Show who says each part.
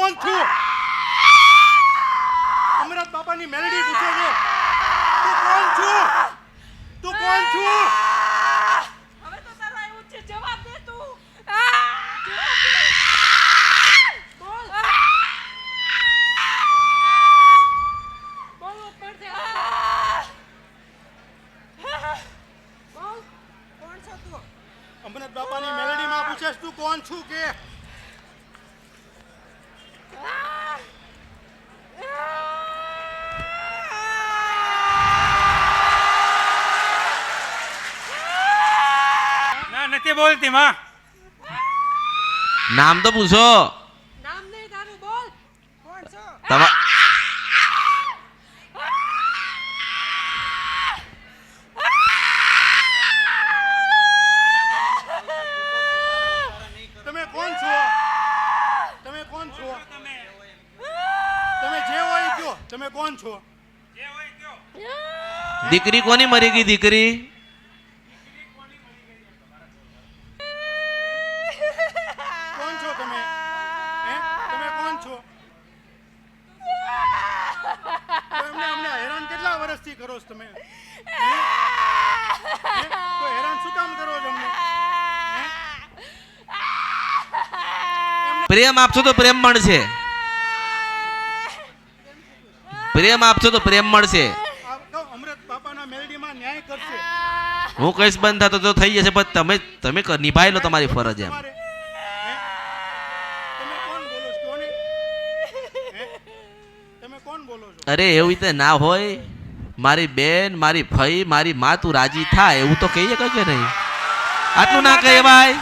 Speaker 1: કોણ છું? અમરત બાપાની મેલડી પૂછે છે તું કોણ છું? તું કોણ છું?
Speaker 2: હવે તો તારો આવ્યું છે, જવાબ દે તું. બોલ. બોલવું પડશે. બોલ, કોણ છો તું?
Speaker 1: અમરત બાપાની મેલડીમાં પૂછે તું કોણ છું કે?
Speaker 3: ના નથી બોલતી માં.
Speaker 4: નામ તો પૂછો.
Speaker 2: નામ નહીં તારું, બોલ. કોણ છો?
Speaker 4: તમા
Speaker 1: તમે કોણ છો? તમે કોણ છો? તમે જે હોય કયો. તમે કોણ છો?
Speaker 4: દીકરી કોની મરી ગઈ? દીકરી
Speaker 1: કોણ છો તમે? હે? તમે કોણ છો? તો અમને હેરાન કેટલા વર્ષથી કરો છો તમે? હે? હે? તો હેરાન શું કામ કરો છો અમને? હે?
Speaker 4: પ્રેમ આપશો તો પ્રેમ મળશે. પ્રેમ આપશો તો પ્રેમ મળશે.
Speaker 1: અમરત બાપાના મેલડીમાં ન્યાય કરશે.
Speaker 4: હું કઈશ બંધ થતો તો થઈ જશે, પણ તમે નિભાઈ લો તમારી ફરજ એમ.
Speaker 1: તમારે, હે? તમે કોણ બોલો છો? કોને? હે? તમે કોણ બોલો છો?
Speaker 4: અરે એવી રીતે ના હોય. મારી બેન, મારી ફઈ, મારી માં, તું રાજી થાય એવું તો કહીએ કે નહીં? આટલું ના કહેવાય.